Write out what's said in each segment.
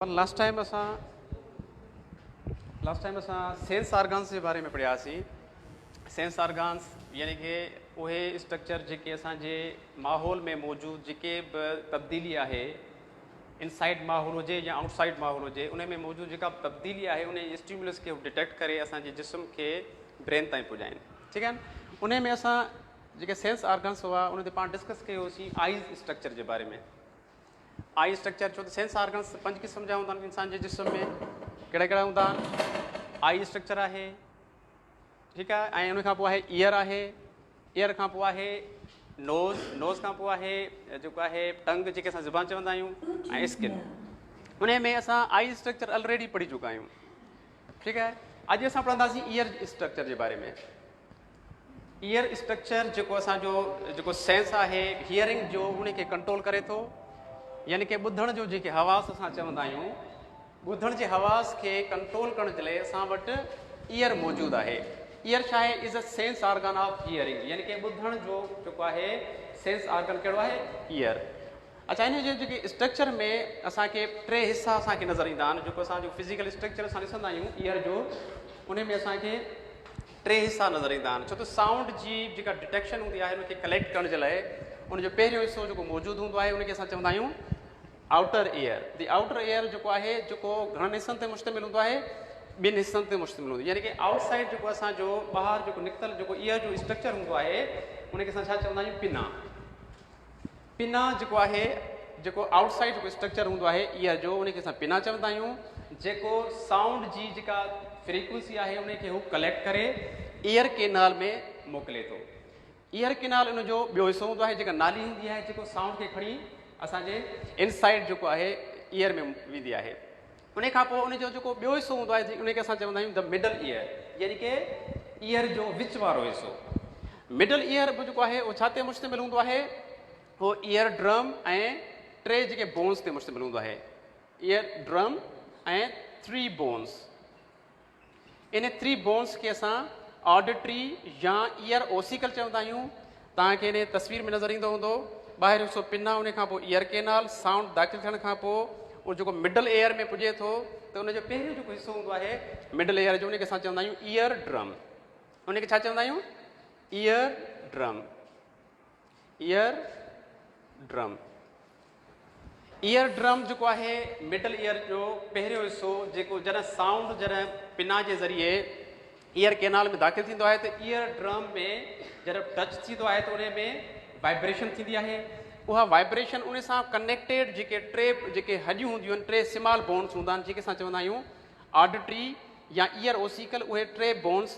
पर last time असां sense organs के बारे में पढ़ियासीं। सेंस ऑर्गन्स यानी कि उहे स्ट्रक्चर जेके असांजे माहौल में मौजूद जेके बि तब्दीली आहे, इनसाइड माहौल हुजे या आउटसाइड माहौल हुजे, उन में मौजूद जेका तब्दीली आहे उन स्टिमुलस खे डिटेक्ट करे असांजे जिस्म खे ब्रेन ताईं पुॼाइनि। ठीकु आहे न। उन में असां जेके सेंस ऑर्गन्स हुआ उन ते पाण डिस्कस कयोसीं आइज़ स्ट्रक्चर जे बारे में। आई स्ट्रक्चर छो त सेंस ऑर्गन्स 5 क़िस्म जा हूंदा आहिनि इंसान जे जिस्म में। कहिड़ा कहिड़ा हूंदा आहिनि? आई स्ट्रक्चर आहे, ठीकु आहे, ऐं उन खां पोइ आहे ईयर आहे, ईयर खां पोइ आहे नोज़, नोज़ खां पोइ आहे जेको आहे टंग जेके असां ज़ुबान चवंदा आहियूं, ऐं स्किन। उन में असां आई स्ट्रक्चर ऑलरेडी पढ़ी चुका आहियूं। ठीकु आहे। अॼु असां पढ़ंदासीं ईयर स्ट्रक्चर जे बारे में। ईयर स्ट्रक्चर जेको असांजो जेको सेंस आहे हियरिंग जो उनखे कंट्रोल करे थो, यानी कि ॿुधण जो जेके हवास असां चवंदा आहियूं, ॿुधण जे हवास खे कंट्रोल करण जे लाइ असां वटि ईयर मौजूदु आहे। ईयर छा आहे? Is a sense organ of hearing, यानी कि ॿुधण जो जेको आहे सेंस ऑर्गन कहिड़ो आहे? ईयर। अच्छा, इन जे जेके स्ट्रक्चर में असांखे 3 हिसा असांखे नज़र ईंदा आहिनि। जेको असांजो फिज़िकल स्ट्रक्चर असां ॾिसंदा आहियूं ईयर जो, उन में असांखे 3 हिसा नज़र ईंदा आहिनि। छो त साउंड जी जेका डिटेक्शन हूंदी आहे उनखे कलेक्ट करण जे लाइ उनजो पहिरियों हिसो जेको मौजूदु हूंदो आहे उनखे असां चवंदा आहियूं outer ear. The outer ear जेको आहे जेको घणनि हिसनि ते मुश्तमिल हूंदो आहे? 2 हिसनि ते मुश्तमिल हूंदो, यानी कि आउटसाइड जेको असांजो ॿाहिरि जेको निकितल जेको ईयर जो स्ट्रक्चर हूंदो आहे उनखे असां छा चवंदा आहियूं? पिना। पिना जेको आहे जेको आउटसाइड जेको स्ट्रक्चर हूंदो आहे ईयर जो उनखे असां पिना चवंदा आहियूं, जेको साउंड जी जेका फ्रीक्वेंसी आहे उनखे हू कलेक्ट करे ईयर केनाल में मोकिले थो। ईयर केनाल उनजो ॿियो हिसो हूंदो आहे, जेका नाली हूंदी आहे जेको साउंड खे खणी असांजे इनसाइड जेको आहे ईयर में वेंदी आहे। उन खां पोइ उनजो जेको ॿियो हिसो हूंदो आहे उनखे असां चवंदा आहियूं द मिडल ईयर, यानी कि ईयर जो विच वारो हिसो। मिडल ईयर बि जेको आहे उहो छा ते मुश्तमिल हूंदो आहे? उहो ईयर ड्रम ऐं 3 जेके बोन्स ते मुश्तमिल हूंदो आहे। ईयर ड्रम ऐं 3 बोन्स। इन 3 बोन्स खे असां ऑडिटरी या ईयर ओसिकल चवंदा आहियूं। तव्हांखे इन तस्वीर में नज़र ईंदो हूंदो, ॿाहिरि हिसो पिना, उन खां पोइ ईयर केनाल, साउंड दाख़िल थियण खां पोइ उहो जेको मिडल एयर में पुॼे थो त उनजो पहिरियों जेको हिसो हूंदो आहे मिडल एयर जो उनखे असां चवंदा आहियूं ईयर ड्रम। उनखे छा चवंदा आहियूं? Ear drum. Ear drum. Ear drum जेको आहे मिडल ईयर जो पहिरियों हिसो जेको जॾहिं साउंड जॾहिं पिना जे ज़रिए ईयर केनाल में दाख़िल थींदो आहे त ईयर ड्रम में जॾहिं टच थींदो आहे त उन में वाइब्रेशन थींदी आहे। उहा वाइब्रेशन उन सां कनेक्टेड जेके 3 जेके हॾियूं हूंदियूं आहिनि, 3 स्मॉल बोन्स हूंदा आहिनि जेके असां चवंदा आहियूं ऑडिटरी या ईयर ओसिकल। उहे 3 बोन्स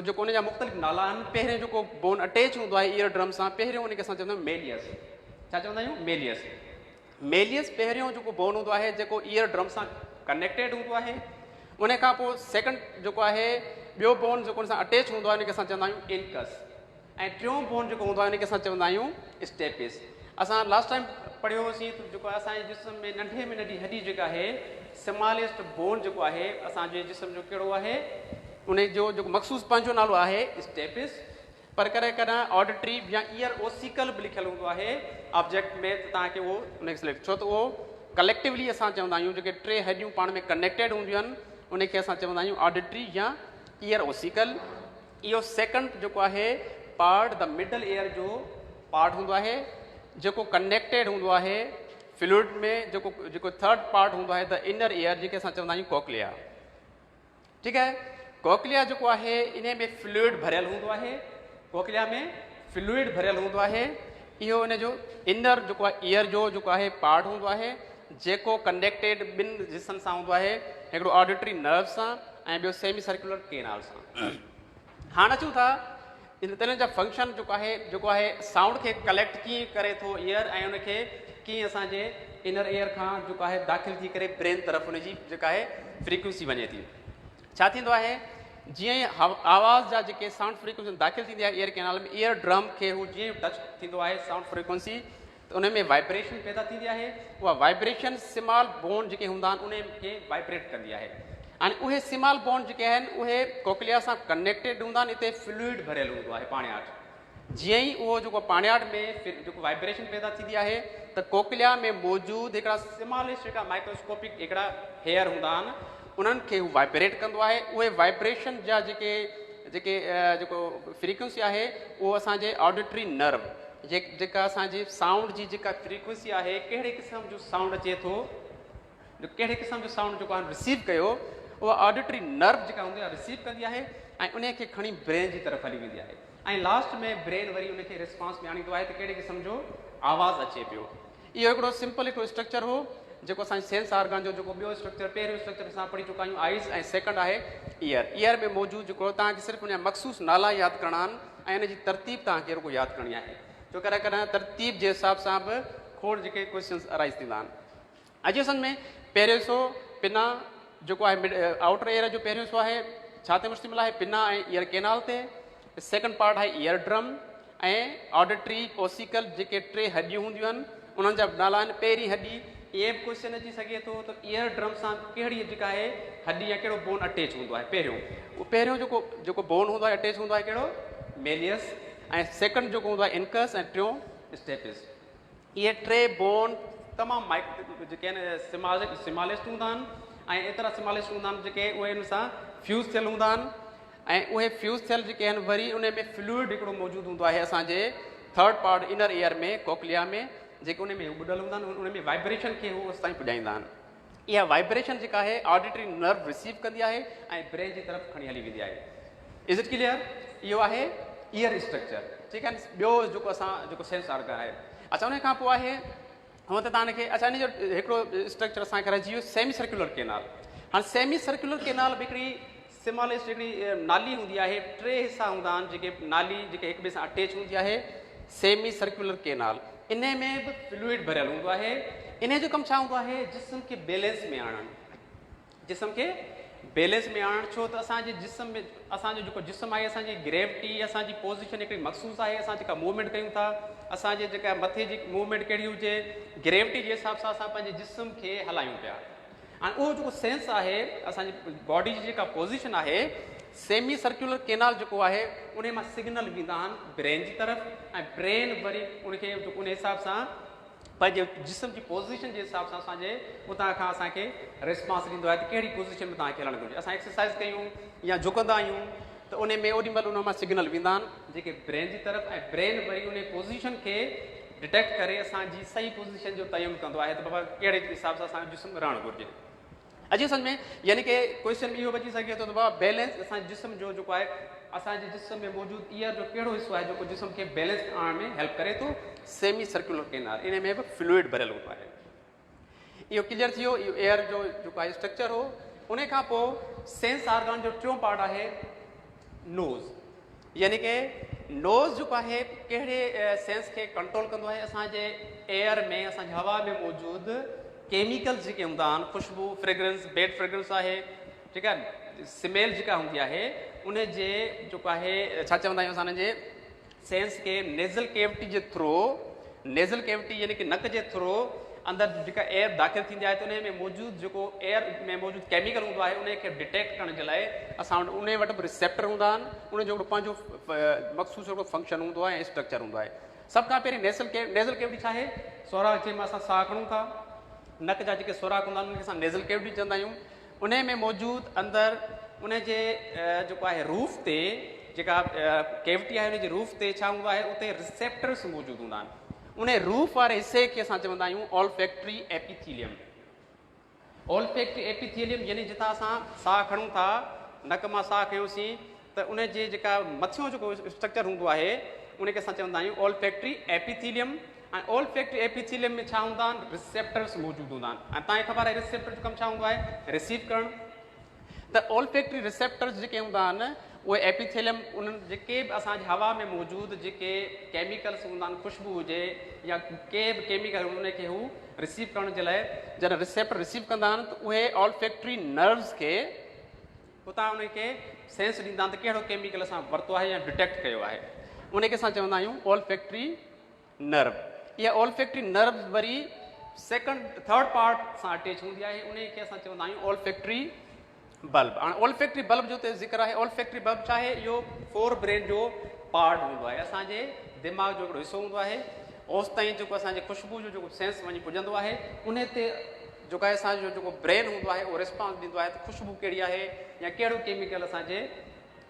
जेको उनजा मुख़्तलिफ़ नाला आहिनि। पहिरियों जेको बोन अटैच हूंदो आहे ईयर ड्रम सां, पहिरियों उनखे असां चवंदा आहियूं मेलियस। छा चवंदा आहियूं? मेलियस। मेलियस पहिरियों जेको बोन हूंदो आहे जेको ईयर ड्रम सां कनेक्टेड हूंदो आहे। उन खां पोइ सेकेंड जेको आहे ॿियो बोन जेको उन सां अटैच हूंदो आहे उनखे असां चवंदा आहियूं इनकस। ऐं टियों बोन जेको हूंदो आहे उनखे असां चवंदा आहियूं स्टेपिस। असां लास्ट टाइम पढ़ियो होसीं त जेको असांजे जिस्म में नंढे में नंढी हॾी जेका आहे स्मॉलेस्ट बोन जेको आहे असांजे जिस्म जो कहिड़ो आहे? उनजो जेको मख़सूस पंहिंजो नालो आहे स्टेपिस। पर कॾहिं कॾहिं ऑडिटरी या ईयर ओसिकल बि लिखियलु हूंदो आहे ऑब्जेक्ट में, त तव्हांखे उहो उनखे सिलेक्ट, छो त उहो कलेक्टिवली असां चवंदा आहियूं जेके 3 हॾियूं पाण में कनेक्टेड हूंदियूं आहिनि उनखे असां चवंदा आहियूं ऑडिटरी या ईयर ओसिकल। इहो सेकेंड जेको आहे पार्ट द मिडल ईयर जो पार्ट हूंदो आहे जेको कनेक्टेड हूंदो आहे फ्लूइड में। जेको 3rd पार्ट हूंदो आहे द इनर ईयर जेके असां चवंदा आहियूं कोक्लिया। ठीकु आहे। कोक्लिया जेको आहे इन में फ्लूइड भरियल हूंदो आहे। कोक्लिया में फ्लूइड भरियल हूंदो आहे। इहो इन जो इनर जेको आहे ईयर जो जेको आहे पार्ट हूंदो आहे जेको कनेक्टेड 2 हिसनि सां हूंदो आहे, हिकिड़ो ऑडिटरी नर्व सां ऐं ॿियो सेमी सर्कुलर केनाल सां। हाणे अचूं था इन तरह जा फंक्शन जेको आहे साउंड खे कलेक्ट कीअं करे थो ईयर, ऐं उनखे कीअं असांजे इनर ईयर खां जेको आहे दाख़िल थी करे ब्रेन तरफ़ उनजी जेका आहे फ्रीक्वेंसी वञे थी। छा थींदो आहे? जीअं ई आवाज़ जा जेके साउंड फ्रीक्वेंसी दाख़िल थींदी आहे ईयर केनाल में, ईयर ड्रम खे हू जीअं टच थींदो आहे साउंड फ्रीक्वेंसी त उन में वाइब्रेशन पैदा थींदी आहे। उहा वाइब्रेशन स्मॉल बोन जेके हूंदा आहिनि उनखे वाइब्रेट कंदी आहे। ऐं उहे स्मॉल बोन जेके आहिनि उहे कोक्लिया सां कनेक्टेड हूंदा आहिनि। हिते फ्लूइड भरियल हूंदो आहे पाणियाट। जीअं ई उहो जेको पाणियाट में जेको वाइब्रेशन पैदा थींदी आहे त कोकलिया में मौजूदु हिकिड़ा स्मॉलेस्ट जेका माइक्रोस्कोपिक हिकिड़ा हेयर हूंदा आहिनि उन्हनि खे हू वाइब्रेट कंदो आहे। उहे वाइब्रेशन जा जेको फ्रीक्वेंसी आहे उहो असांजे ऑडिटरी नर्व जेका असांजी साउंड जी जेका फ्रीक्वेंसी आहे कहिड़े क़िस्म जो साउंड अचे थो, कहिड़े क़िस्म जो साउंड जेको आहे रिसीव कयो उहा ऑडिटरी नर्व जेका हूंदी आहे रिसीव कंदी आहे ऐं उन खे खणी ब्रेन जी तरफ़ हली वेंदी आहे ऐं लास्ट में ब्रेन वरी उनखे रिस्पॉन्स में आणींदो आहे त कहिड़े क़िस्म जो आवाज़ु अचे पियो। इहो हिकिड़ो सिंपल हिकिड़ो स्ट्रक्चर हो जेको असांजे सेंस ऑर्गन जो जेको ॿियो स्ट्रक्चर पहिरियों स्ट्रक्चर असां पढ़ी चुका आहियूं आइज़ ऐं सेकंड आहे ईयर में मौजूदु जेको तव्हांखे सिर्फ़ु उन मख़सूस नाला यादि करणा आहिनि ऐं उन जी तरतीब तव्हांखे रुगो यादि करणी आहे छो कॾहिं कॾहिं तरतीब जे हिसाब सां बि खोड़ जेके क्वेश्चन्स अराइज़ थींदा आहिनि। अॼु असल में पहिरियों सो पिना जेको आहे आउटर एयर जो पहिरियों सो आहे छा ते मुश्तमिल आहे पिना ऐं ईयर केनाल ते। सेकंड पार्ट आहे ईयर ड्रम ऐं ऑडिटरी ओसिकल जेके 3 हॾियूं हूंदियूं आहिनि उन्हनि जा नाला आहिनि। पहिरीं हॾी इहे बि क्वेश्चन अची सघे थो त ईयर ड्रम सां कहिड़ी जेका आहे हॾी या कहिड़ो बोन अटैच हूंदो आहे। पहिरियों जेको बोन हूंदो आहे अटैच हूंदो आहे कहिड़ो मेलियस ऐं सेकंड जेको हूंदो आहे इनकस ऐं टियों स्टेपिस। इहे 3 बोन तमामु जेके आहिनि स्मॉलेस्ट हूंदा आहिनि ऐं एतिरा स्मॉलेस्ट हूंदा आहिनि जेके उहे हिन सां फ्यूज़ थियल हूंदा आहिनि ऐं उहे फ्यूज़ थियल जेके आहिनि वरी उन में फ्लूइड हिकिड़ो मौजूदु हूंदो आहे असांजे थर्ड पार्ट इनर ईयर में कोकलिया में जेके उन में ॿुॾल हूंदा आहिनि उन में वाइब्रेशन खे उहो असां ताईं पुॼाईंदा आहिनि। इहा वाइब्रेशन जेका आहे ऑडिटरी नर्व रिसीव कंदी आहे ऐं ब्रेन जी तरफ़ खणी हली वेंदी आहे। Is it clear? इहो आहे ईयर स्ट्रक्चर। ठीकु आहे। ॿियो जेको असां जेको सेंस ऑर्गन आहे अच्छा उन खां पोइ आहे हूअं त तव्हांखे अच्छा इन जो हिकिड़ो स्ट्रक्चर असांखे रहिजी वियो सेमी सर्कुलर केनाल। हाणे सेमी सर्कुलर केनाल बि हिकिड़ी स्मॉलेस्ट हिकिड़ी नाली हूंदी आहे 3 हिसा हूंदा आहिनि जेके नाली जेके हिक ॿिए सां अटैच हूंदी आहे सेमी सर्कुलर केनाल। इन में बि फ्लूइड भरियल हूंदो आहे। इन जो कमु छा हूंदो आहे जिस्म खे बैलेंस में आणणु, जिस्म खे बैलेंस में आणणु। छो त असांजे जिस्म में असांजो जेको जिस्म आहे असांजी ग्रेविटी असांजी पोज़ीशन हिकिड़ी मख़सूस आहे। असां जेका मूवमेंट कयूं था असांजे जेका मथे जी मूवमेंट कहिड़ी हुजे ग्रेविटी जे हिसाब सां असां पंहिंजे जिस्म खे हलायूं पिया। हाणे उहो जेको सेंस आहे असांजी बॉडी जी जेका पोज़ीशन आहे सेमी सर्कुलर केनाल जेको आहे उन मां सिग्नल वेंदा आहिनि ब्रेन जी तरफ़ ऐं ब्रेन वरी उनखे उन हिसाब सां पंहिंजे जिस्म जी पोज़ीशन जे हिसाब सां असांजे उतां खां असांखे रिस्पॉन्स ॾींदो आहे त कहिड़ी पोज़ीशन में तव्हांखे हलणु घुरिजे। असां एक्सरसाइज़ कयूं या झुकंदा आहियूं त उन में ओॾी महिल उन मां सिग्नल वेंदा आहिनि जेके ब्रेन जी तरफ़ ऐं ब्रेन वरी उन पोज़ीशन खे डिटेक्ट करे असांजी सही पोज़ीशन जो तयन कंदो आहे त बाबा कहिड़े हिसाब सां असांजो जिस्म रहणु घुरिजे। अॼु सम्झ में यानी कि क्वेश्चन इहो बची सघे थो त बाबा बैलेंस असांजे जिस्म जो जेको आहे असांजे जिस्म में मौजूदु ईयर जो कहिड़ो हिसो आहे जेको जिस्म खे बैलेंस आणण में हेल्प करे थो सेमी सर्कुलर केनाल। इन में बि फ्लूइड भरियल हूंदो आहे। इहो क्लियर थी वियो। इहो एयर जो जेको आहे स्ट्रक्चर हो। उन खां पोइ सेंस ऑर्गन जो 3 पार्ट आहे नोज़। यानी कि नोज़ जेको आहे कहिड़े सेंस खे कंट्रोल कंदो आहे असांजे एयर में असांजी हवा में मौजूदु केमिकल्स जेके हूंदा आहिनि खुशबू फ्रेग्रेंस बेड फ्रेग्रेंस आहे ठीकु आहे स्मेल जेका हूंदी आहे उन जे जेको आहे छा चवंदा आहियूं असां जे सेंस खे नेज़ल कैविटी जे थ्रू नेज़ल कैविटी यानी कि नक जे थ्रू अंदरि जेका एयर दाख़िल थींदी आहे त उन में मौजूदु जेको एयर में मौजूदु केमिकल हूंदो आहे उन खे डिटेक्ट करण जे लाइ असां वटि उन वटि बि रिसेप्टर हूंदा आहिनि। उन जो हिकिड़ो पंहिंजो मख़सूस हिकिड़ो फंक्शन हूंदो आहे ऐं स्ट्रक्चर हूंदो आहे। सभ खां पहिरीं नेज़ल कैविटी छा आहे सोराख़ जंहिंमें असां साह खणूं था नक जा जेके सोराख़ हूंदा आहिनि उनखे असां नेज़ल कैविटी चवंदा आहियूं। उन में मौजूदु अंदरि उन जे जेको आहे रूफ ते जेका कैविटी आहे उन जे रूफ ते छा हूंदो आहे उते रिसेप्टर्स मौजूदु हूंदा आहिनि। उन रूफ वारे हिसे खे असां चवंदा आहियूं ऑलफैक्टरी एपिथीलियम। ऑलफैक्टरी एपिथीलियम यानी जितां असां साह खणूं था नक मां साह खयोसीं त उन जे जेका मथियों जेको स्ट्रक्चर हूंदो आहे उनखे असां चवंदा आहियूं ऑलफैक्टरी एपिथीलियम। ऐं ऑलफैक्टरी एपिथीलियम में छा हूंदा आहिनि रिसेप्टर्स मौजूदु हूंदा आहिनि। ऐं तव्हांखे ख़बर आहे रिसेप्टर जो कमु छा हूंदो आहे रिसीव करणु। त ऑलफैक्टरी रिसेप्टर्स जेके हूंदा आहिनि उहे एपिथेलियम उन्हनि जेके बि असांजी हवा में मौजूदु जेके केमिकल्स हूंदा आहिनि खुशबू हुजे या के बि केमिकल उनखे हू रिसीव करण जे लाइ जॾहिं रिसेप्टर रिसीव कंदा आहिनि त उहे ऑलफैक्टरी नर्व्स खे उतां उनखे सेंस ॾींदा आहिनि त कहिड़ो केमिकल असां वरितो आहे या डिटेक्ट कयो आहे। उनखे असां चवंदा आहियूं ऑलफैक्टरी नर्व। इहा ऑलफैक्टरी नर्व वरी थर्ड पार्ट सां अटैच हूंदी आहे उनखे असां चवंदा आहियूं ऑलफैक्टरी बल्ब। हाणे ऑलफैक्टरी बल्ब जो ज़िक्र आहे। ऑलफैक्टरी बल्ब छा आहे इहो 4 ब्रेन जो पार्ट हूंदो आहे। असांजे दिमाग़ जो हिकिड़ो हिसो हूंदो आहे ओस ताईं जेको असांजे ख़ुशबू जो जेको सेंस वञी पुॼंदो आहे उन ते जेको आहे असांजो जेको ब्रेन हूंदो आहे उहो रिस्पॉन्स ॾींदो आहे त ख़ुशबू कहिड़ी आहे या कहिड़ो केमिकल असांजे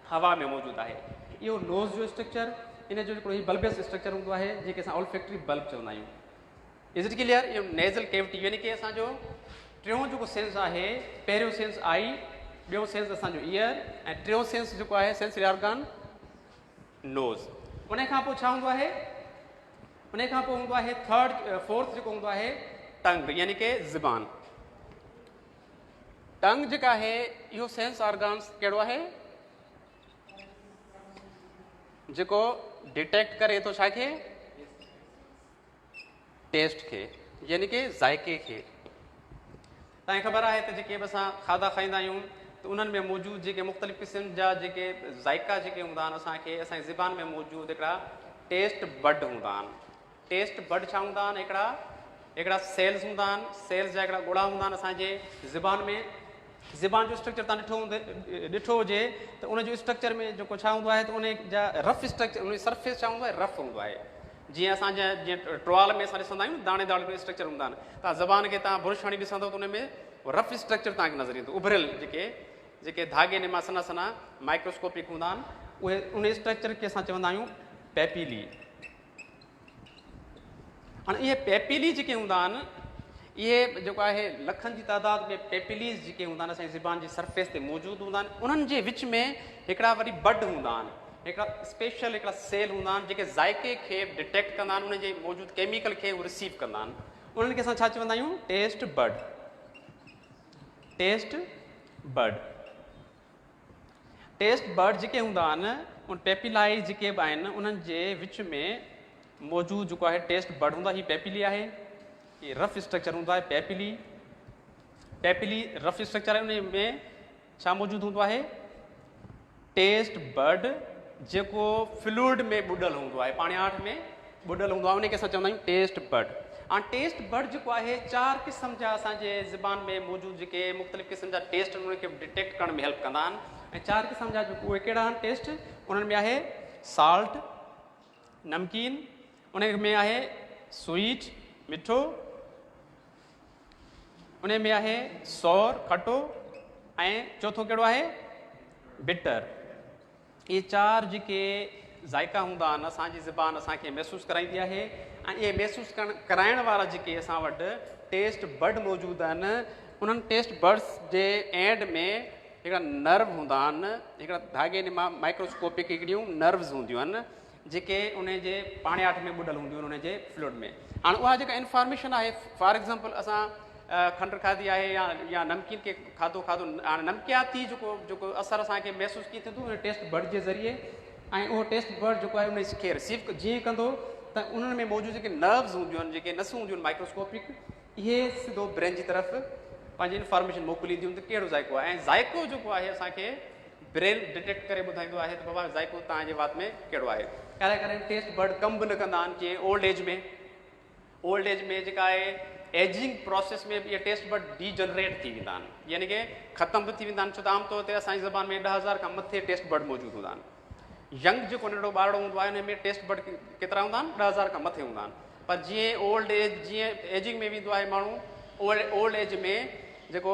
हवा में मौजूदु आहे। इहो नोज़ जो स्ट्रक्चर, इन जो हिकिड़ो बल्बियस स्ट्रक्चर हूंदो आहे जेके असां ऑल्फैक्टरी बल्ब चवंदा आहियूं। Is it clear? इहो नेज़ल कैविटी यानी कि असांजो टियों जेको सेंस आहे, पहिरियों सेंस आई, ॿियों सेंस असांजो ईयर ऐं टियों सेंस जेको आहे सेंसरी ऑर्गन नोज़। उन खां पोइ छा हूंदो आहे? उन खां पोइ हूंदो आहे फोर्थ जेको हूंदो आहे टंग यानी कि ज़ुबान। टंग जेका आहे इहो सेंस ऑर्गन्स कहिड़ो आहे जेको डिटेक्ट करे थो छा खे? टेस्ट खे यानी कि ज़ाइके खे। तव्हांखे ख़बर आहे त जेके बि असां खाधा खाईंदा आहियूं त उन्हनि में मौजूदु जेके मुख़्तलिफ़ क़िस्म जा जेके ज़ाइका जेके हूंदा आहिनि असांखे असांजी ज़ुबान में मौजूदु हिकिड़ा टेस्ट बड हूंदा आहिनि। टेस्ट बड छा हूंदा आहिनि? हिकिड़ा सेल्स हूंदा आहिनि। सेल्स जा हिकिड़ा ॻोढ़ा हूंदा आहिनि असांजे ज़ुबान में। ज़ुबान जो स्ट्रक्चर तव्हां ॾिठो हुजे त उनजो स्ट्रक्चर में जेको छा हूंदो आहे त उन जा रफ स्ट्रक्चर, उन सरफेस छा हूंदो आहे? रफ हूंदो आहे। जीअं असांजा जीअं टुवाल में असां ॾिसंदा आहियूं दाणेदार स्ट्रक्चर हूंदा आहिनि। तव्हां ज़बान खे तव्हां बुरुश हणी ॾिसंदव त उन में रफ स्ट्रक्चर तव्हांखे नज़र ईंदो, उभरियल जेके धागे ने मां सना सना माइक्रोस्कोपिक हूंदा आहिनि उहे उन स्ट्रक्चर खे असां चवंदा आहियूं पेपिली। हाणे इहे पेपिली जेके हूंदा आहिनि इहे जेको आहे लखनि जी तादाद में पेपिलीज़ जेके हूंदा आहिनि असांजी ज़ुबान जी सरफेस ते मौजूदु हूंदा आहिनि। उन्हनि जे विच में हिकिड़ा वरी बड हूंदा आहिनि, हिकिड़ा स्पेशल हिकिड़ा सेल हूंदा आहिनि जेके ज़ाइके खे डिटेक्ट कंदा आहिनि, उन जे मौजूदु केमिकल खे उहे रिसीव कंदा आहिनि। उन्हनि खे असां छा चवंदा आहियूं? Taste bud. Taste bud. Taste bud जेके हूंदा आहिनि उन पेपिलाई जेके बि आहिनि उन्हनि जे विच में मौजूदु जेको आहे टेस्ट बड हूंदो आहे। हीअ पेपिली आहे, ये रफ स्ट्रक्चर हूंदो आहे पेपिली। पेपिली रफ स्ट्रक्चर आहे, उन में छा मौजूदु हूंदो आहे? टेस्ट बड जेको फ्लूइड में ॿुॾल हूंदो आहे, पाणियाठ में ॿुॾल हूंदो आहे, उनखे असां चवंदा आहियूं टेस्ट बड। हाणे टेस्ट बड जेको आहे 4 क़िस्म जा असांजे ज़ुबान में मौजूदु जेके मुख़्तलिफ़ क़िस्म जा टेस्ट आहिनि उनखे डिटेक्ट करण में हेल्प कंदा आहिनि। ऐं 4 क़िस्म जा उहे कहिड़ा आहिनि टेस्ट? उन्हनि में आहे साल्ट नमकीन, उन में आहे स्वीट मिठो, उन में आहे सौर खटो, ऐं चौथो कहिड़ो आहे? बिटर। इहे 4 जेके ज़ाइका हूंदा आहिनि असांजी ज़ुबान असांखे महसूसु कराईंदी आहे ऐं इहे महसूसु कराइण वारा जेके असां वटि टेस्ट बड मौजूदु आहिनि उन्हनि टेस्ट बड्स जे एंड में हिकिड़ा नर्व हूंदा आहिनि, हिकिड़ा धागे में माइक्रोस्कोपिक हिकिड़ियूं नर्व्स हूंदियूं आहिनि जेके उन जे पाणियाठ में ॿुॾल हूंदियूं आहिनि उन जे फ्लूइड में। हाणे उहा जेका इंफॉर्मेशन आहे, फॉर एग्ज़ाम्पल असां खंडु खाधी आहे या नमकीन खे खाधो हाणे नमकियाती जेको असरु असांखे महसूसु कीअं थींदो? उन टेस्ट बड जे ज़रिए। ऐं उहो टेस्ट बड जेको आहे उन खे रिसीव जीअं कंदो त उन्हनि में मौजूदु जेके नर्व्स हूंदियूं आहिनि, जेके नसूं हूंदियूं आहिनि माइक्रोस्कोपिक, इहे सिधो ब्रेन जी तरफ़ पंहिंजी इंफॉर्मेशन मोकिलींदियूं त कहिड़ो ज़ाइको आहे। ऐं ज़ाइको जेको आहे असांखे ब्रेन डिटेक्ट करे ॿुधाईंदो आहे त बाबा ज़ाइको तव्हांजे वात में कहिड़ो आहे। करे टेस्ट बड कम बि न कंदा आहिनि जीअं ओल्ड एज में। ओल्ड एज में जेका आहे एजिंग प्रोसेस में बि इहे टेस्ट बड डीजनरेट थी वेंदा आहिनि, यानी कि ख़तम बि थी वेंदा आहिनि। छो त आमतौर ते असांजी ज़बान में 10,000 खां मथे टेस्ट बड मौजूदु हूंदा आहिनि। यंग जेको नंढो ॿारड़ो हूंदो आहे उन में टेस्ट बड केतिरा हूंदा आहिनि? 10,000 खां मथे हूंदा आहिनि। पर जीअं ओल्ड एज जीअं एजिंग में वेंदो आहे माण्हू, ओल्ड एज में जेको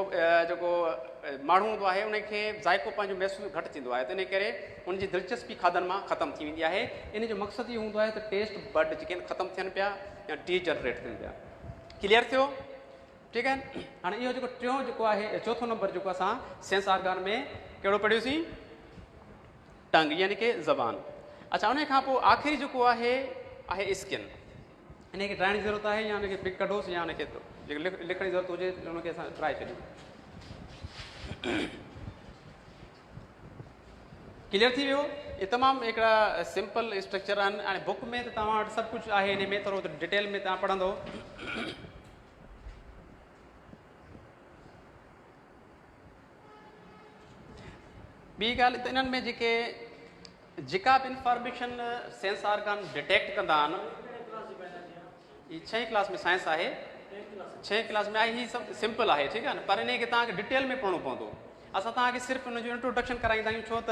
माण्हू हूंदो आहे उनखे ज़ाइको पंहिंजो महसूसु घटि थींदो आहे, त इन करे उनजी दिलचस्पी खाधनि मां ख़तमु थी वेंदी आहे। इन जो मक़सदु इहो हूंदो आहे त टेस्ट बड जेके ख़तमु थियनि पिया या डीजनरेट थियनि पिया। क्लियर थियो? ठीकु आहे। हाणे इहो जेको टियों जेको आहे चौथों नंबर जेको असां सेंस ऑर्गन में कहिड़ो पढ़ियोसीं? टंग यानी कि ज़बान। अच्छा, उन खां पोइ आख़िरी जेको आहे स्किन। इनखे ठाहिण जी ज़रूरत आहे या उनखे पिक कढोसि या उनखे जेको लिखण जी ज़रूरत हुजे उनखे असां ठाहे छॾियूं। क्लियर थी वियो? इहे तमामु हिकिड़ा सिंपल स्ट्रक्चर आहिनि। हाणे बुक में त तव्हां वटि सभु कुझु आहे, हिन में थोरो डिटेल में तव्हां पढ़ंदो। ॿी ॻाल्हि त इन्हनि में जेका बि इंफॉर्मेशन सेंस ऑर्गन डिटेक्ट कंदा आहिनि, हीअ 6वीं क्लास में साइंस आहे, 6वीं क्लास में आहे, हीअ सभु सिंपल आहे, ठीकु आहे न। पर इनखे तव्हांखे डिटेल में पढ़णो पवंदो। असां तव्हांखे सिर्फ़ु हुनजो इंट्रोडक्शन कराईंदा आहियूं, छो त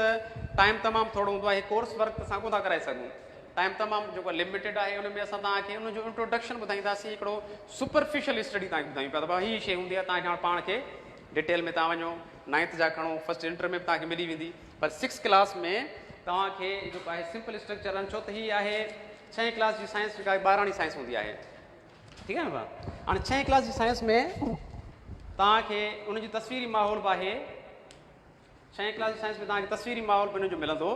टाइम तमामु थोरो हूंदो आहे। कोर्स वर्क असां कोन था कराए सघूं। टाइम तमामु जेको लिमिटेड आहे उन में असां तव्हांखे उनजो इंट्रोडक्शन ॿुधाईंदासीं हिकिड़ो सुपरफिशियल स्टडी तव्हांखे ॿुधायूं पिया त भाई हीअ शइ हूंदी आहे तव्हांखे हाणे पाण खे डिटेल में तव्हां वञो 9th जा खणो फर्स्ट इंटर में बि तव्हांखे मिली वेंदी पर 6th क्लास में तव्हांखे जेको आहे सिंपल स्ट्रक्चर छो त हीअ आहे 6th क्लास जी साइंस जेका आहे ॿारहाणी साइंस हूंदी आहे ठीकु आहे न भाउ हाणे 6th क्लास जी साइंस में तव्हांखे उनजी तस्वीरी माहौल बि आहे 6th क्लास जी साइंस में तव्हांखे तस्वीरी माहौल बि हुनजो मिलंदो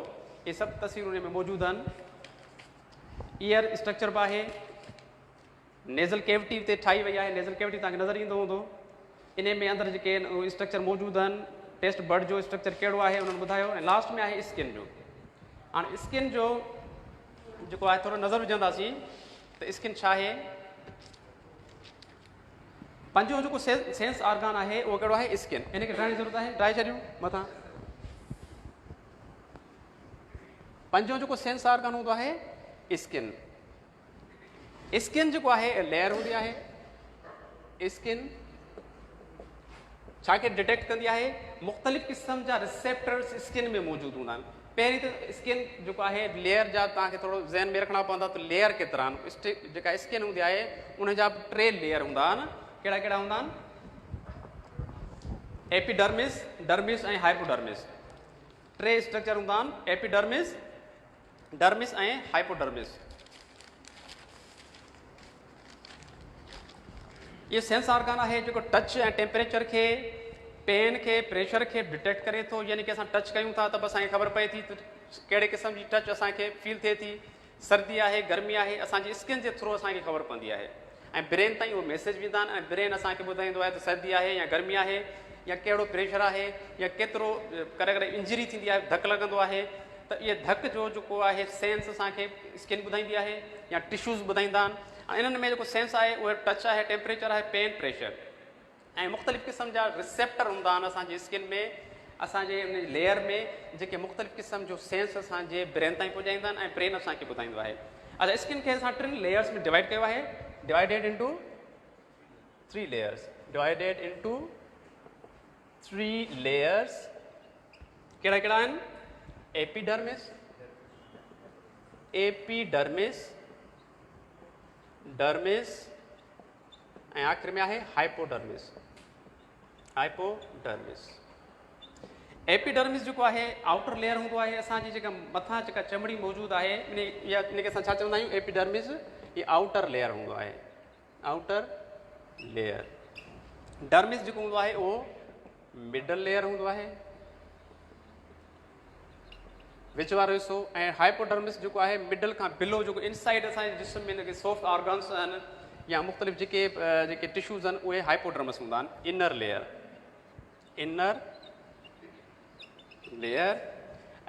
इहे सभु तस्वीरूं उन में मौजूदु आहिनि ईयर स्ट्रक्चर बि आहे नेज़ल कैविटी ते ठाही वई आहे नेज़ल कैविटी तव्हांखे नज़र ईंदो हूंदो इन में अंदरि जेके स्ट्रक्चर मौजूदु आहिनि टेस्ट बर्ड जो स्ट्रक्चर कहिड़ो आहे उन्हनि ॿुधायो ऐं लास्ट में आहे स्किन जो हाणे स्किन जो जेको आहे थोरो नज़र विझंदासीं त स्किन छा आहे पंहिंजो जेको सेंस ऑर्गन आहे उहो कहिड़ो आहे स्किन इनखे ठाहिण जी ज़रूरत आहे ठाहे छॾियूं मथां पंहिंजो जेको सेंस ऑर्गन हूंदो आहे स्किन स्किन जेको आहे लेयर हूंदी आहे स्किन छा खे डिटेक्ट कंदी आहे मुख़्तलिफ़ क़िस्म जा रिसेप्टर्स स्किन में मौजूदु हूंदा आहिनि पहिरीं त स्किन जेको आहे लेयर जा तव्हांखे थोरो ज़हन में रखणा पवंदा त लेयर केतिरा आहिनि जेका स्किन हूंदी आहे उन जा 3 लेयर हूंदा आहिनि कहिड़ा कहिड़ा हूंदा आहिनि एपिडर्मिस डर्मिस ऐं हाइपोडर्मिस 3 स्ट्रक्चर हूंदा आहिनि एपिडर्मिस डर्मिस ऐं हाइपोडर्मिस ये सेंस ऑर्गन आहे जेको टच ऐं टेम्परेचर खे पेन खे प्रेशर खे डिटेक्ट करे थो यानी कि असां टच कयूं था त बि असांखे ख़बर पए थी त कहिड़े क़िस्म जी टच असांखे फील थिए थी सर्दी आहे गर्मी आहे असांजी स्किन जे थ्रू असांखे ख़बर पवंदी आहे ऐं ब्रेन ताईं उहो मैसेज वेंदा आहिनि ऐं ब्रेन असांखे ॿुधाईंदो आहे त सर्दी आहे या गर्मी आहे या कहिड़ो प्रेशर आहे या केतिरो करे करे इंजरी थींदी आहे धकु लॻंदो आहे त इहे धकु जो जेको आहे सेंस असांखे स्किन ॿुधाईंदी आहे या टिश्यूज़ ॿुधाईंदा आहिनि इन्हनि में जेको सेंस आहे उहे टच आहे टेम्परेचर आहे पेन प्रेशर ऐं मुख़्तलिफ़ क़िस्म जा रिसेप्टर हूंदा आहिनि असांजी स्किन में असांजे उन लेयर में जेके मुख़्तलिफ़ क़िस्म जो सेंस असांजे ब्रेन ताईं पहुचाईंदा आहिनि ऐं ब्रेन असांखे ॿुधाईंदो आहे अच्छा स्किन खे असां 3 लेयर्स में डिवाइड कयो आहे divided into 3 layers divided into 3 layers कहिड़ा कहिड़ा आहिनि एपिडर्मिस एपिडर्मिस डर्मिस ऐं आख़िर में आहे हाइपोडर्मिस हाइपोडर्मिस एपिडर्मिस जेको आहे आउटर लेयर हूंदो आहे असांजी जेका मथां जेका चमड़ी मौजूदु आहे इनखे असां छा चवंदा आहियूं एपिडर्मिस ये आउटर लेयर हूंदो आहे आउटर लेयर डर्मिस जेको हूंदो आहे उहो मिडल लेयर हूंदो आहे विच वारो हिसो ऐं हाइपोडर्मिस जेको आहे मिडल खां बिलो जेको इनसाइड असांजे जिस्म में जेके सॉफ्ट ऑर्गन्स आहिनि या मुख़्तलिफ़ जेके टिश्यूज़ आहिनि उहे हाइपोडर्मिस हूंदा आहिनि इनर लेयर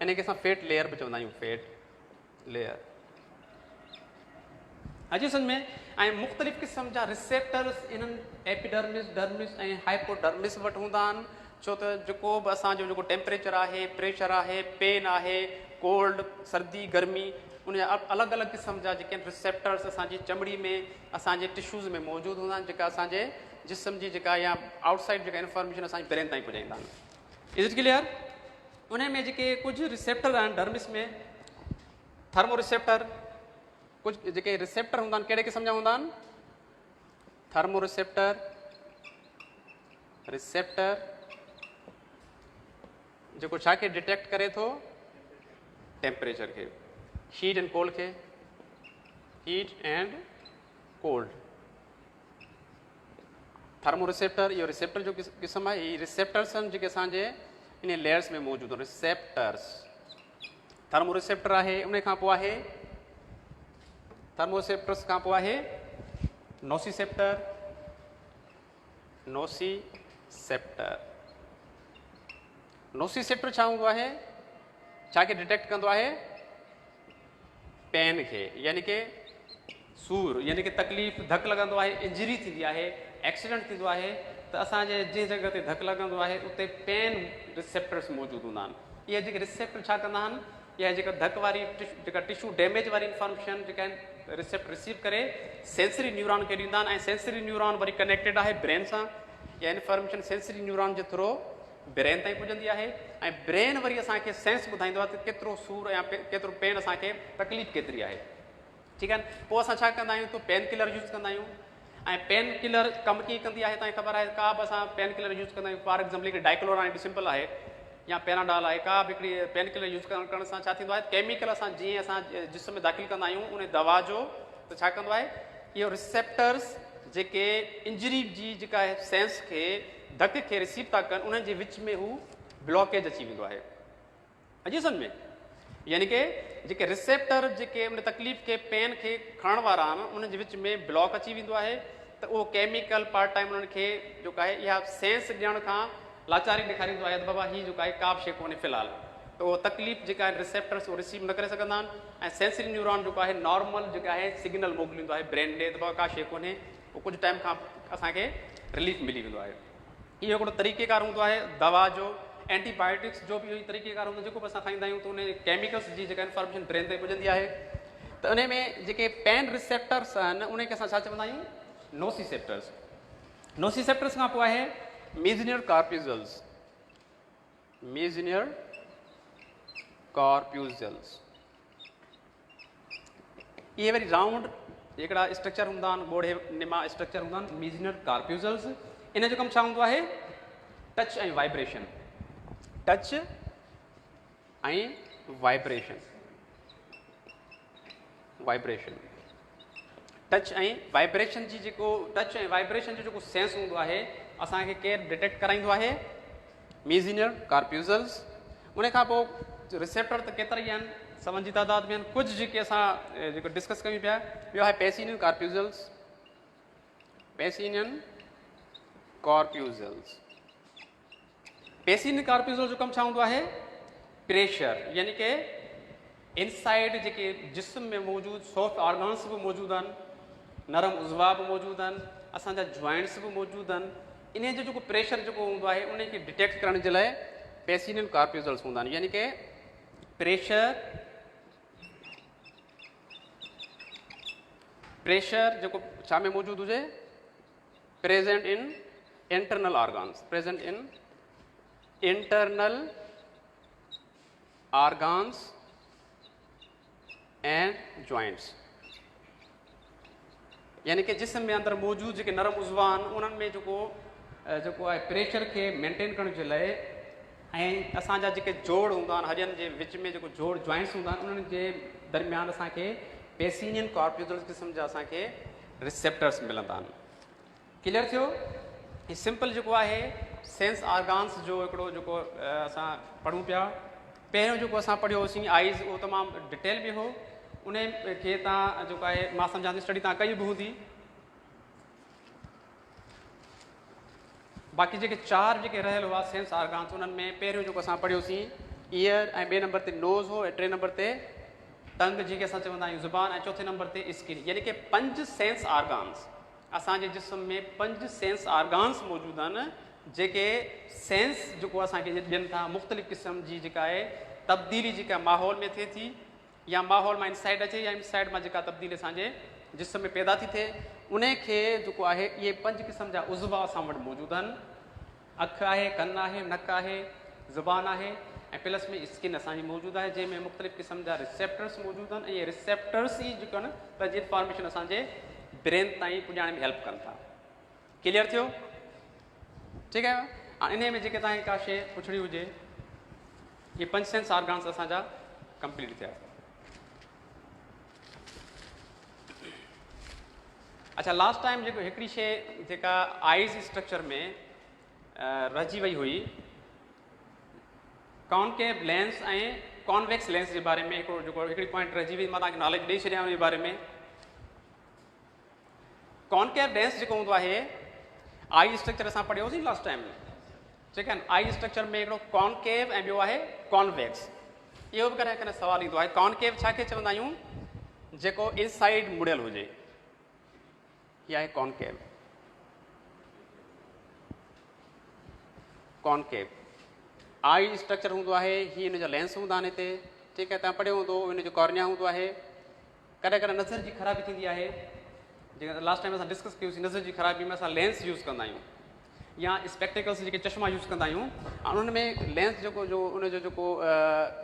इनखे असां फेट लेयर बि चवंदा आहियूं फेट लेयर अचे सम्झ में ऐं मुख़्तलिफ़ क़िस्म जा रिसेप्टर्स इन्हनि एपिडर्मिस डर्मिस ऐं हाइपोडर्मिस वटि हूंदा आहिनि छो त जेको बि असांजो जेको टेम्परेचर आहे प्रेशर आहे पेन आहे कोल्ड सर्दी गर्मी उन जा अलॻि अलॻि क़िस्म जा जेके रिसेप्टर्स असांजी चमड़ी में असांजे टिश्यूज़ में मौजूदु हूंदा आहिनि जेका असांजे जिस्म जी जेका या आउटसाइड जेका इंफॉर्मेशन असांजे ब्रेन ताईं पहुचाईंदा आहिनि इज़ इट क्लियर उन में जेके कुझु रिसेप्टर आहिनि डर्मिस में थर्मो रिसेप्टर कुझु जेके रिसेप्टर हूंदा आहिनि कहिड़े क़िस्म जा हूंदा आहिनि थर्मो रिसेप्टर जेको छा खे डिटेक्ट करे थो टेम्परेचर खे heat and cold thermo receptor इहो रिसेप्टर जो क़िस्म आहे इहे रिसेप्टर्स आहिनि जेके असांजे इन लेयर्स में मौजूदु आहिनि रिसेप्टर्स थर्मो रिसेप्टर आहे उन खां पोइ आहे थर्मो रिसेप्टर्स खां पोइ आहे नोसीसेप्टर नोसीसेप्टर छा हूंदो आहे छा खे डिटेक्ट कंदो आहे पेन खे यानी कि सूर यानी कि तकलीफ़ धकु लॻंदो आहे इंजरी थींदी आहे एक्सीडेंट थींदो आहे त असांजे जंहिं जॻह ते धकु लॻंदो आहे उते पेन रिसेप्टर्स मौजूदु हूंदा आहिनि इहे जेके रिसेप्टर छा कंदा आहिनि इहा जेका धकु वारी जेका टिश्यू डैमेज वारी इंफॉर्मेशन जेका आहिनि रिसेप्टर रिसीव करे सेंसरी न्यूरॉन खे ॾींदा आहिनि ऐं सेंसरी न्यूरॉन वरी कनेक्टेड आहे ब्रेन सां इहा इंफॉर्मेशन सेंसरी न्यूरॉन जे थ्रू ब्रेन ताईं पुॼंदी आहे ऐं ब्रेन वरी असांखे सेंस ॿुधाईंदो आहे त केतिरो सूरु या केतिरो पेन असांखे तकलीफ़ केतिरी आहे। ठीकु आहे न। पोइ असां छा कंदा आहियूं त पेन किलर यूज़ कंदा आहियूं ऐं पेन किलर कमु कीअं कंदी आहे तव्हांखे ख़बर आहे। का बि असां पेन किलर यूज़ कंदा आहियूं, फॉर एक्ज़ाम्पल हिकिड़ी डाइक्लोराइड सिंपल आहे या पेनाडॉल आहे, का बि हिकिड़ी पेन किलर यूज़ करण सां छा थींदो आहे, केमिकल असां जीअं असां जिस्म में दाख़िल कंदा आहियूं उन दवा जो त छा कंदो आहे, इहो रिसेप्टर्स जेके इंजरी जी जेका आहे सेंस खे धक खे रिसीव था कनि उन्हनि जे विच में हू ब्लॉकेज अची वेंदो आहे। अॼु सम्झ में, यानी कि जेके रिसेप्टर जेके उन तकलीफ़ खे पेन खे खणण वारा आहिनि उन्हनि जे विच में ब्लॉक अची वेंदो आहे त उहो केमिकल पार्ट टाइम उन्हनि खे जेको आहे इहा सेंस ॾियण खां लाचारी ॾेखारींदो आहे त बाबा हीअ जेको आहे का बि शइ कोन्हे फ़िलहालु, त उहो तकलीफ़ जेका आहे रिसेप्टर्स उहो रिसीव न करे सघंदा आहिनि ऐं सेंसरी न्यूरॉन जेको आहे नॉर्मल जेका आहे सिग्नल मोकिलींदो आहे ब्रेन ॾे त बाबा का शइ कोन्हे, उहो कुझु टाइम खां असांखे रिलीफ मिली वेंदो आहे। इहो हिकिड़ो तरीक़ेकार हूंदो आहे दवा जो। एंटीबायोटिक्स जो बि इहो ई तरीक़ेकार हूंदो आहे, जेको बि असां खाईंदा आहियूं त उन केमिकल्स जी जेका इंफॉर्मेशन ब्रेन ताईं पुॼंदी आहे। त उन में जेके पेन रिसेप्टर्स आहिनि उनखे असां छा चवंदा आहियूं, नोसिसेप्टर्स। नोसिसेप्टर्स खां पोइ आहे मीज़नियर कार्प्यूज़ल्स। मीज़नियर कार्प्यूज़ल्स इहे वरी राउंड हिकिड़ा स्ट्रक्चर हूंदा आहिनि, ॻोढ़े निमा स्ट्रक्चर हूंदा आहिनि मीज़नियर कार्प्यूज़ल्स। इन जो कमु छा हूंदो आहे, टच ऐं वाइब्रेशन। टच ऐं वाइब्रेशन। टच ऐं वाइब्रेशन जी जेको टच ऐं वाइब्रेशन जो जेको सेंस हूंदो आहे असांखे केरु डिटेक्ट कराईंदो आहे, मीज़नियर कार्प्यूज़ल्स। उन खां पोइ रिसेप्टर त केतिरा ई आहिनि, सवनि जी तादाद में आहिनि। कुझु जेके असां जेको डिस्कस कयूं पिया, ॿियो आहे पेसिनियन कार्प्यूज़ल्स। पेसिनियन कार्प्यूज़ल्स। पेसिनियन कार्प्यूज़ल जो कमु छा हूंदो आहे, प्रेशर, यानी कि इनसाइड जेके जिस्म में मौजूदु सॉफ्ट ऑर्गन्स बि मौजूदु आहिनि, नरम उज़वा बि मौजूदु आहिनि, असांजा जॉइंट्स बि मौजूदु आहिनि, इन जो जेको प्रेशर जेको हूंदो आहे उनखे डिटेक्ट करण जे लाइ पेसिनियन कार्प्यूज़ल्स हूंदा आहिनि। यानी कि प्रेशर जेको छा में मौजूदु हुजे, present in internal organs. Present in internal organs and joints. यानी कि जिस्म में अंदरि मौजूदु जेके नरम उज़वा आहिनि उन्हनि में जेको आहे प्रेशर खे मेंटेन करण जे लाइ ऐं असांजा जेके जोड़ हूंदा आहिनि हॾियनि जे विच में जेको जोड़ जॉइंट्स हूंदा आहिनि उन्हनि जे दरमियान असांखे पेसिनियन कार्प्यूज़ल्स क़िस्म जा असांखे रिसेप्टर्स मिलंदा आहिनि। क्लियर थियो। ही सिंपल जेको आहे सेंस ऑर्गन्स जो हिकिड़ो जेको असां पढ़ूं पिया। पहिरियों जेको असां पढ़ियो होसीं आइज़, उहो तमामु डिटेल में हो, उन खे तव्हां जेको आहे मां सम्झां थी स्टडी तव्हां कई बि हूंदी। बाक़ी जेके चार जेके रहियल हुआ सेंस ऑर्गन्स उन्हनि में पहिरियों जेको असां पढ़ियोसीं ईयर ऐं ॿिए नंबर ते नोज़ हो ऐं टे नंबर ते टंग जेके असां चवंदा आहियूं ज़ुबान ऐं चौथे नंबर ते स्किन। यानी कि 5 सेंस ऑर्गन्स असांजे जिस्म में 5 सेंस ऑर्गन्स मौजूदु आहिनि जेके सेंस जेको असांखे ॾियनि था मुख़्तलिफ़ क़िस्म जी जेका आहे तब्दीली जेका माहौल में थिए थी या माहौल मां इनसाइड अचे या इनसाइड मां जेका तब्दीली असांजे जिस्म में पैदा थी थिए उन खे जेको आहे इहे 5 क़िस्म जा उज़वा असां वटि मौजूदु आहिनि। अखि आहे, कनु आहे, नक आहे, ज़ुबान आहे ऐं प्लस में स्किन असांजी मौजूदु आहे जंहिंमें मुख़्तलिफ़ क़िस्म जा रिसेप्टर्स मौजूदु आहिनि। इहे रिसेप्टर्स ई जेको आहिनि पंहिंजी इंफॉर्मेशन असांजे ब्रेन ताईं पुॼाइण में हेल्प कनि था। क्लियर थियो। ठीकु आहे। इन में जेके तव्हांखे का शइ पुछणी हुजे, इहे 5 सेंस ऑर्गन्स असांजा कंप्लीट थिया। अच्छा, लास्ट टाइम जेको हिकिड़ी शइ जेका आइज़ स्ट्रक्चर में रहिजी वई हुई, कॉनकेव लेंस ऐं कॉन्वेक्स लेंस जे बारे में हिकिड़ी पॉइंट रहिजी वई, मां तव्हांखे नॉलेज ॾेई छॾियां उन जे बारे में। कॉनकेव लेंस जेको हूंदो आहे आई स्ट्रक्चर असां पढ़ियोसीं लास्ट टाइम, ठीकु आहे न। आई स्ट्रक्चर में हिकिड़ो कॉनकेव ऐं ॿियो आहे कॉन्वेक्स। इहो बि कॾहिं कॾहिं सवाल ईंदो आहे, कॉनकेव छा खे चवंदा आहियूं, जेको इनसाइड मुड़ियल हुजे, इहा आहे कॉनकेव। कॉनकेव आई स्ट्रक्चर हूंदो आहे, हीअ हिन जा लेंस हूंदा आहिनि हिते, ठीकु आहे। तव्हां पढ़ियो हूंदो, हिन जो कॉर्निया हूंदो आहे। कॾहिं कॾहिं नज़र जी ख़राबी थींदी आहे, जेका लास्ट टाइम असां डिस्कस कयोसीं, नज़र जी ख़राबी में असां लेंस यूज़ कंदा आहियूं। या स्पेक्टिकल्स जेके चश्मा यूज़ कंदा आहियूं उन में लेंस जो उनजो जेको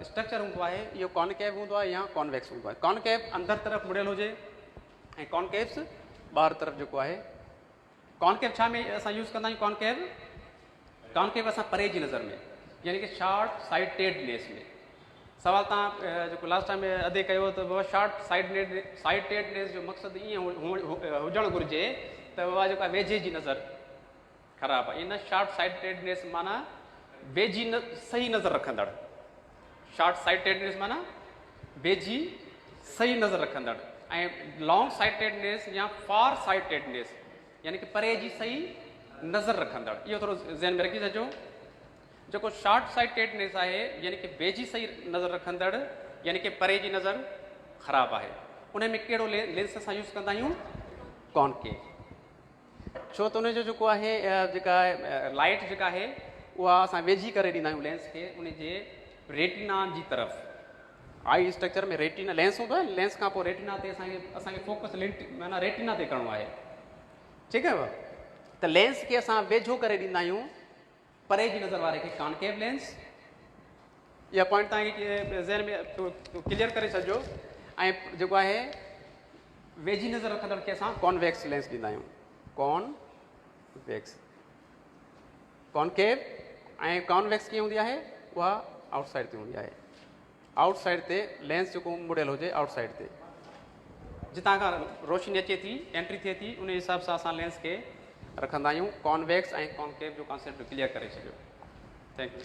स्ट्रक्चर हूंदो आहे इहो कॉनकेव हूंदो आहे या कॉन्वेक्स हूंदो आहे। कॉनकेव अंदर तरफ़ मुड़ियल हुजे ऐं कॉनकेव्स ॿाहिरि तरफ़ जेको आहे। कॉनकेव छा में असां यूज़ कंदा आहियूं? कॉनकेव असां परे जी नज़र में यानी कि शॉर्ट साइटेडनेस में। सवाल तव्हां जेको लास्ट टाइम अदे कयो त बाबा शॉर्ट साइटेडनेस जो मक़सदु ईअं हुजणु घुरिजे त बाबा जेका वेझे जी नज़र ख़राबु आहे। इन शॉर्ट साइटेडनेस माना वेझी सही नज़र रखंदड़। शॉर्ट साइटेडनेस माना वेझी सही नज़र रखंदड़ ऐं लॉन्ग साइटेडनेस या फार साइटेडनेस यानी कि परे जी सही नज़र रखंदड़। इहो थोरो ज़हन में रखी छॾिजो। जेको शॉर्ट साइटेडनेस आहे यानी कि वेझी सही नज़र रखंदड़ यानी कि परे जी नज़र ख़राबु आहे। उन में कहिड़ो लेंस असां यूज़ कंदा आहियूं? कॉनकेव। छो त उनजो जेको आहे जेका लाइट जेका आहे उहा असां वेझी करे ॾींदा आहियूं लेंस खे उनजे रेटिना जी तरफ़। आई स्ट्रक्चर में रेटिना लेंस हूंदो आहे। लेंस खां पोइ रेटिना ते असांखे फोकस माना रेटिना ते करिणो आहे। ठीकु आहे। त लेंस खे असां वेझो करे ॾींदा आहियूं परे जी नज़र वारे खे कॉनकेव लेंस। इहा पॉइंट तव्हांखे ज़हन में क्लियर करे छॾिजो। ऐं जेको आहे वेझी नज़र रखंदड़ खे असां कॉन्वेक्स लेंस ॾींदा आहियूं। कॉनवेक्स कॉनकेव ऐं कॉन्वेक्स कीअं हूंदी आहे? उहा आउटसाइड ते हूंदी आहे। आउटसाइड ते लेंस जेको मुड़ियल हुजे आउटसाइड ते जितां खां रोशनी अचे थी एंट्री थिए थी उन हिसाब सां असां लेंस खे रखंदा आहियूं। कॉन्वेक्स ऐं कॉनकेव जो कॉन्सेप्ट क्लियर करे छॾियो। Thank U.